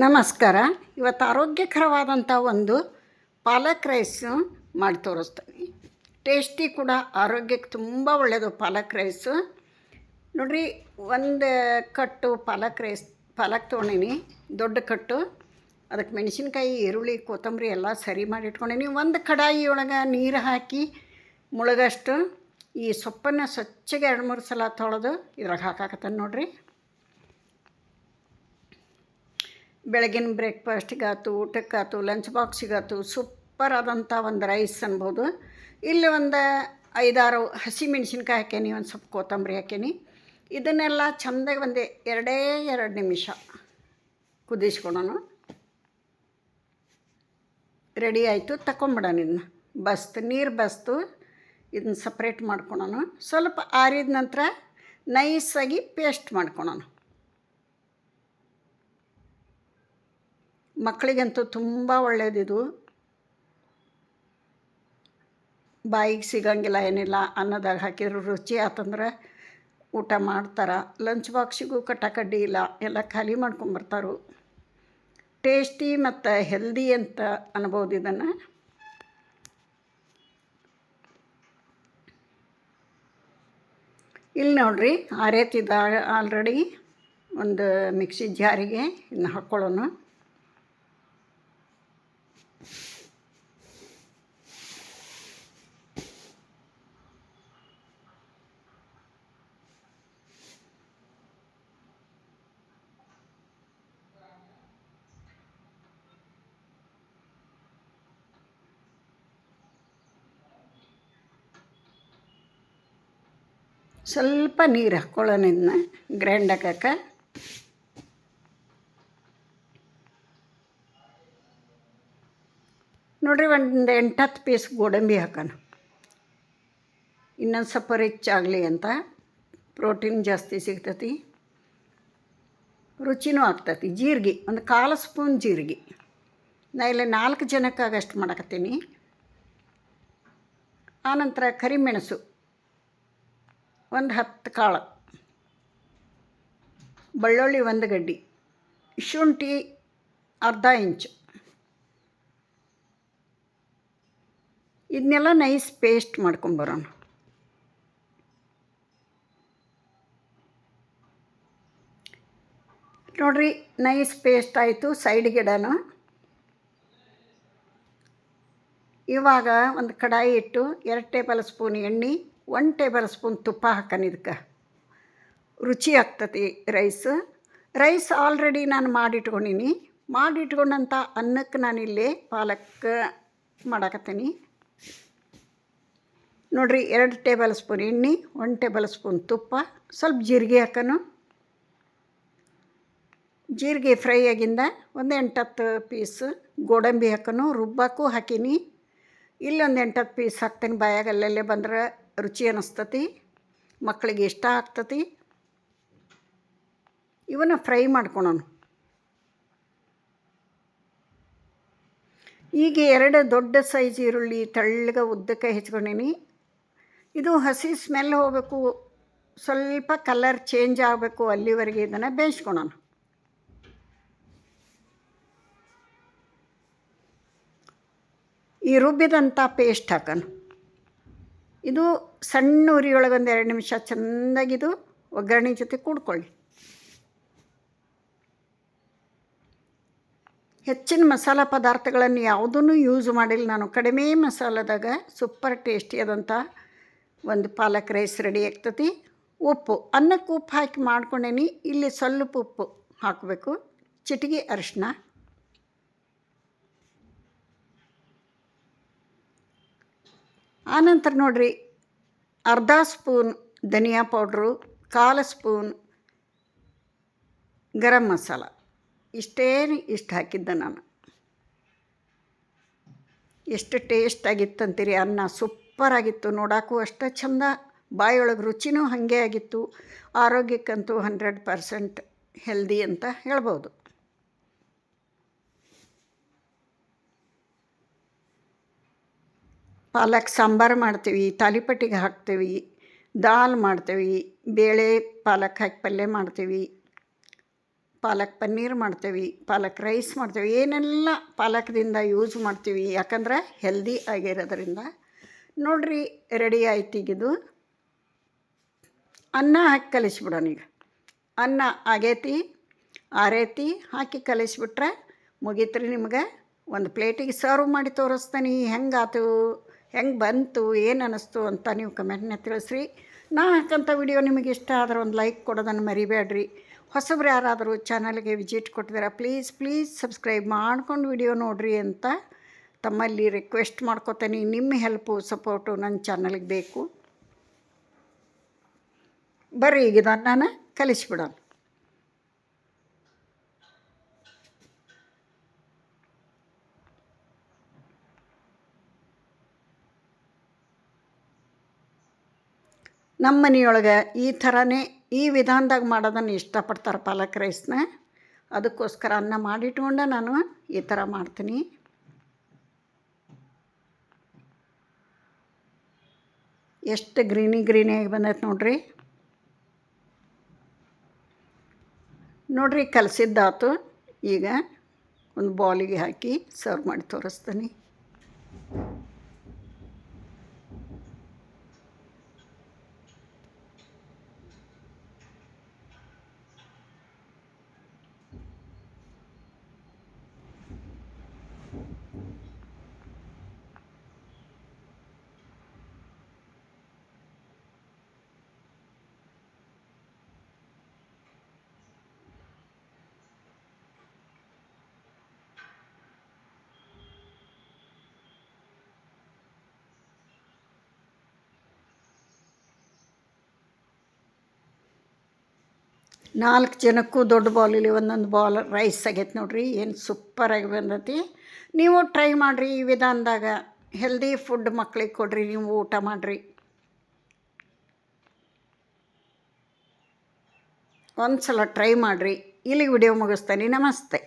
ನಮಸ್ಕಾರ. ಇವತ್ತು ಆರೋಗ್ಯಕರವಾದಂಥ ಒಂದು ಪಾಲಕ್ ರೈಸು ಮಾಡಿ ತೋರಿಸ್ತೀನಿ. ಟೇಸ್ಟಿ ಕೂಡ, ಆರೋಗ್ಯಕ್ಕೆ ತುಂಬ ಒಳ್ಳೆಯದು ಪಾಲಕ್ ರೈಸು. ನೋಡಿರಿ, ಒಂದು ಕಟ್ಟು ಪಾಲಕ್ ತೊಗೊಂಡೀನಿ, ದೊಡ್ಡ ಕಟ್ಟು. ಅದಕ್ಕೆ ಮೆಣಸಿನ್ಕಾಯಿ, ಈರುಳ್ಳಿ, ಕೊತ್ತಂಬರಿ ಎಲ್ಲ ಸರಿ ಮಾಡಿ ಇಟ್ಕೊಂಡೀನಿ. ಒಂದು ಕಡಾಯಿ ಒಳಗೆ ನೀರು ಹಾಕಿ ಮುಳುಗಷ್ಟು ಈ ಸೊಪ್ಪನ್ನು ಸ್ವಚ್ಛಗೆ 2-3 ಸಲ ತೊಳೆದು ಇದ್ರಾಗ ಹಾಕಾಕತ್ತಾನೆ ನೋಡಿರಿ. ಬೆಳಗಿನ ಬ್ರೇಕ್ಫಾಸ್ಟಿಗಾಯ್ತು, ಊಟಕ್ಕಾಯ್ತು, ಲಂಚ್ ಬಾಕ್ಸಿಗಾಯ್ತು ಸೂಪರ್ ಆದಂಥ ಒಂದು ರೈಸ್ ಅನ್ಬೋದು. ಇಲ್ಲಿ ಒಂದು 5-6 ಹಸಿ ಮೆಣಸಿನ್ಕಾಯಿ ಹಾಕೀನಿ, ಒಂದು ಸ್ವಲ್ಪ ಕೊತ್ತಂಬರಿ ಹಾಕೀನಿ. ಇದನ್ನೆಲ್ಲ ಚೆಂದಾಗಿ ಒಂದು 2 ನಿಮಿಷ ಕುದಿಸ್ಕೊಳೋಣ. ರೆಡಿ ಆಯಿತು, ತಗೊಂಬಿಡೋಣ. ಇದನ್ನ ನೀರು ಬಸ್ತು ಇದನ್ನ ಸಪ್ರೇಟ್ ಮಾಡ್ಕೊಳೋಣ. ಸ್ವಲ್ಪ ಆರಿದ ನಂತರ ನೈಸಾಗಿ ಪೇಸ್ಟ್ ಮಾಡ್ಕೊಳೋಣ. ಮಕ್ಕಳಿಗಂತೂ ತುಂಬ ಒಳ್ಳೆಯದಿದು. ಬಾಯಿಗೆ ಸಿಗಂಗಿಲ್ಲ, ಏನಿಲ್ಲ, ಅನ್ನದಾಗ ಹಾಕಿದ್ರು ರುಚಿ ಆತಂದ್ರೆ ಊಟ ಮಾಡ್ತಾರೆ. ಲಂಚ್ ಬಾಕ್ಸಿಗೂ ಕಡ್ಡಿ ಇಲ್ಲ, ಎಲ್ಲ ಖಾಲಿ ಮಾಡ್ಕೊಂಬರ್ತಾರೆ. ಟೇಸ್ಟಿ ಮತ್ತು ಹೆಲ್ದಿ ಅಂತ ಅನ್ಬೋದು ಇದನ್ನು. ಇಲ್ಲಿ ನೋಡಿರಿ, ಆರೇತಿದ್ದಾಗ ಆಲ್ರೆಡಿ ಒಂದು ಮಿಕ್ಸಿ ಜಾರಿಗೆ ಇದನ್ನ ಹಾಕ್ಕೊಳ್ಳೋಣ. ಸ್ವಲ್ಪ ನೀರು ಹಾಕ್ಕೊಳ್ಳೋಣ ಇದನ್ನ ಗ್ರೈಂಡ್ ಹಾಕಕ್ಕೆ. ನೋಡಿರಿ, ಒಂದು 8-10 ಪೀಸ್ ಗೋಡಂಬಿ ಹಾಕೋಣ. ಇನ್ನೊಂದು ಸ್ವಲ್ಪ ರಿಚ್ ಆಗಲಿ ಅಂತ, ಪ್ರೋಟೀನ್ ಜಾಸ್ತಿ ಸಿಗ್ತತಿ, ರುಚಿನೂ ಆಗ್ತತಿ. ಜೀರಿಗೆ ಒಂದು 1/4 ಸ್ಪೂನ್ ಜೀರಿಗೆ. ನಾ ಇಲ್ಲಿ 4 ಜನಕ್ಕಾಗಷ್ಟು ಮಾಡಕತ್ತೀನಿ. ಆನಂತರ ಕರಿಮೆಣಸು ಒಂದು 10 ಕಾಳು, ಬೆಳ್ಳುಳ್ಳಿ 1 ಗಡ್ಡಿ, ಶುಂಠಿ ಅರ್ಧ ಇಂಚು. ಇದನ್ನೆಲ್ಲ ನೈಸ್ ಪೇಸ್ಟ್ ಮಾಡ್ಕೊಂಬರೋಣ. ನೋಡಿರಿ, ನೈಸ್ ಪೇಸ್ಟ್ ಆಯಿತು. ಸೈಡ್ಗೆ ಇಡೋಣ. ಇವಾಗ ಒಂದು ಕಡಾಯಿ ಇಟ್ಟು 2 ಟೇಬಲ್ ಸ್ಪೂನ್ ಎಣ್ಣೆ, 1 ಟೇಬಲ್ ಸ್ಪೂನ್ ತುಪ್ಪ ಹಾಕೋಣ. ಇದಕ್ಕೆ ರುಚಿ ಆಗ್ತತಿ ರೈಸ್ ಆಲ್ರೆಡಿ ನಾನು ಮಾಡಿಟ್ಕೊಂಡಂಥ ಅನ್ನಕ್ಕೆ ನಾನಿಲ್ಲಿ ಪಾಲಕ್ ಮಾಡಾಕತ್ತೀನಿ. ನೋಡಿರಿ, 2 ಟೇಬಲ್ ಸ್ಪೂನ್ ಎಣ್ಣೆ, 1 ಟೇಬಲ್ ಸ್ಪೂನ್ ತುಪ್ಪ, ಸ್ವಲ್ಪ ಜೀರಿಗೆ ಹಾಕೋಣ. ಜೀರಿಗೆ ಫ್ರೈ ಆಗಿಂದ ಒಂದು 8-10 ಪೀಸ್ ಗೋಡಂಬಿ ಹಾಕೋಣ. ರುಬ್ಬಕ್ಕೂ ಹಾಕೀನಿ. ಇಲ್ಲೊಂದು 8-10 ಪೀಸ್ ಹಾಕ್ತೀನಿ. ಬಾಯಾಗ ಅಲ್ಲಲ್ಲೇ ಬಂದ್ರೆ ರುಚಿ ಅನ್ನಿಸ್ತತಿ, ಮಕ್ಕಳಿಗೆ ಇಷ್ಟ ಆಗ್ತತಿ. ಇವನ್ನ ಫ್ರೈ ಮಾಡ್ಕೊಳೋಣ. ಈಗ 2 ದೊಡ್ಡ ಸೈಜ್ ಈರುಳ್ಳಿ ತೆಳ್ಳಗೆ ಉದ್ದಕ್ಕೆ ಹೆಚ್ಕೊಂಡೀನಿ. ಇದು ಹಸಿ ಸ್ಮೆಲ್ ಹೋಗಬೇಕು, ಸ್ವಲ್ಪ ಕಲರ್ ಚೇಂಜ್ ಆಗಬೇಕು, ಅಲ್ಲಿವರೆಗೆ ಇದನ್ನು ಬೇಯಿಸ್ಕೊಳೋಣ. ಈ ರುಬ್ಬಿದಂಥ ಪೇಸ್ಟ್ ಹಾಕೋಣ. ಇದು ಸಣ್ಣ ಉರಿಯೊಳಗೆ ಒಂದು 2 ನಿಮಿಷ ಚೆಂದಾಗಿದು ಒಗ್ಗರಣೆ ಜೊತೆ ಕೂಡ್ಕೊಳ್ಳಿ. ಹೆಚ್ಚಿನ ಮಸಾಲ ಪದಾರ್ಥಗಳನ್ನು ಯಾವುದೂ ಯೂಸ್ ಮಾಡಿಲ್ಲ ನಾನು. ಕಡಿಮೆ ಮಸಾಲದಾಗ ಸೂಪರ್ ಟೇಸ್ಟಿಯಾದಂಥ ಒಂದು ಪಾಲಕ್ ರೈಸ್ ರೆಡಿ ಆಗ್ತತಿ. ಉಪ್ಪು, ಅನ್ನಕ್ಕೆ ಉಪ್ಪು ಹಾಕಿ ಮಾಡ್ಕೊಂಡೇನಿ. ಇಲ್ಲಿ ಸ್ವಲ್ಪ ಉಪ್ಪು ಹಾಕಬೇಕು, ಚಿಟಿಕೆ ಅರಿಶಿನ, ಆನಂತರ ನೋಡಿರಿ, ಅರ್ಧ ಸ್ಪೂನ್ ಧನಿಯಾ ಪೌಡ್ರು, 1/4 ಸ್ಪೂನ್ ಗರಂ ಮಸಾಲ. ಇಷ್ಟು ಹಾಕಿದ್ದೆ ನಾನು. ಎಷ್ಟು ಟೇಸ್ಟಾಗಿತ್ತಂತೀರಿ. ಅನ್ನ ಸೂಪರಾಗಿತ್ತು, ನೋಡೋಕ್ಕೂ ಅಷ್ಟೇ ಚೆಂದ, ಬಾಯೊಳಗೆ ರುಚಿನೂ ಹಾಗೆ ಆಗಿತ್ತು. ಆರೋಗ್ಯಕ್ಕಂತೂ 100% ಹೆಲ್ದಿ ಅಂತ ಹೇಳ್ಬೋದು. ಪಾಲಕ್ ಸಾಂಬಾರು ಮಾಡ್ತೀವಿ, ತಾಲಿಪಟ್ಟಿಗೆ ಹಾಕ್ತೀವಿ, ದಾಲ್ ಮಾಡ್ತೀವಿ, ಬೇಳೆ ಪಾಲಕ್ ಹಾಕಿ ಪಲ್ಯ ಮಾಡ್ತೀವಿ. ಪಾಲಕ್ ಪನ್ನೀರ್ ಮಾಡ್ತೇವೆ, ಪಾಲಕ್ ರೈಸ್ ಮಾಡ್ತೇವೆ, ಏನೆಲ್ಲ ಪಾಲಕ್ದಿಂದ ಯೂಸ್ ಮಾಡ್ತೀವಿ, ಯಾಕಂದ್ರೆ ಹೆಲ್ದಿ ಆಗಿರೋದ್ರಿಂದ. ನೋಡಿರಿ ರೆಡಿ ಆಯ್ತು. ಈಗಿದು ಅನ್ನ ಹಾಕಿ ಕಲಿಸ್ಬಿಡೋಣ. ಈಗ ಅನ್ನ ಆಗೈತಿ, ಆರೈತಿ, ಹಾಕಿ ಕಲಿಸ್ಬಿಟ್ರೆ ಮುಗೀತ್ರಿ ನಿಮ್ಗೆ. ಒಂದು ಪ್ಲೇಟಿಗೆ ಸರ್ವ್ ಮಾಡಿ ತೋರಿಸ್ತಾನೆ. ಹೆಂಗಾತು, ಹೆಂಗೆ ಬಂತು, ಏನು ಅನ್ನಿಸ್ತು ಅಂತ ನೀವು ಕಮೆಂಟ್ನ ತಿಳಿಸ್ರಿ. ನಾ ಹಾಕಂಥ ವಿಡಿಯೋ ನಿಮಗೆ ಇಷ್ಟ ಆದ್ರೆ ಒಂದು ಲೈಕ್ ಕೊಡೋದನ್ನು ಮರಿಬೇಡ್ರಿ. ಹೊಸಬ್ರು ಯಾರಾದರೂ ಚಾನಲ್ಗೆ ವಿಸಿಟ್ ಕೊಟ್ಟಿದ್ದೀರಾ ಪ್ಲೀಸ್ ಸಬ್ಸ್ಕ್ರೈಬ್ ಮಾಡ್ಕೊಂಡು ವಿಡಿಯೋ ನೋಡಿರಿ ಅಂತ ತಮ್ಮಲ್ಲಿ ರಿಕ್ವೆಸ್ಟ್ ಮಾಡ್ಕೋತೀನಿ. ನಿಮ್ಮ ಹೆಲ್ಪು ಸಪೋರ್ಟು ನನ್ನ ಚಾನಲ್ಗೆ ಬೇಕು. ಬರ್ರಿ ಈಗ ಇದನ್ನು ಕಲಿಸ್ಬಿಡೋಣ. ನಮ್ಮ ಮನೆಯೊಳಗೆ ಈ ಥರನೇ ಈ ವಿಧಾನದಾಗ ಮಾಡೋದನ್ನು ಇಷ್ಟಪಡ್ತಾರೆ ಪಾಲಕ್ ರೈಸ್ನ. ಅದಕ್ಕೋಸ್ಕರ ಅನ್ನ ಮಾಡಿಟ್ಕೊಂಡು ನಾನು ಈ ಥರ ಮಾಡ್ತೀನಿ. ಎಷ್ಟು ಗ್ರೀನಿಯಾಗಿ ಬಂದೈತೆ ನೋಡ್ರಿ ಕಲಸಿದ್ದಾತು. ಈಗ ಒಂದು ಬೌಲಿಗೆ ಹಾಕಿ ಸರ್ವ್ ಮಾಡಿ ತೋರಿಸ್ತೀನಿ. ನಾಲ್ಕು ಜನಕ್ಕೂ ದೊಡ್ಡ ಬೌಲಲ್ಲಿ ಒಂದೊಂದು ಬೌಲ್ ರೈಸ್ ಆಗೈತೆ ನೋಡ್ರಿ. ಏನು ಸೂಪರಾಗಿ ಬಂದೈತಿ. ನೀವು ಟ್ರೈ ಮಾಡಿರಿ ಈ ವಿಧಾನದಾಗ. ಹೆಲ್ದಿ ಫುಡ್ ಮಕ್ಳಿಗೆ ಕೊಡ್ರಿ, ನೀವು ಊಟ ಮಾಡಿರಿ. ಒಂದು ಸಲ ಟ್ರೈ ಮಾಡಿರಿ. ಇಲ್ಲಿಗೆ ವಿಡಿಯೋ ಮುಗಿಸ್ತೀನಿ. ನಮಸ್ತೆ.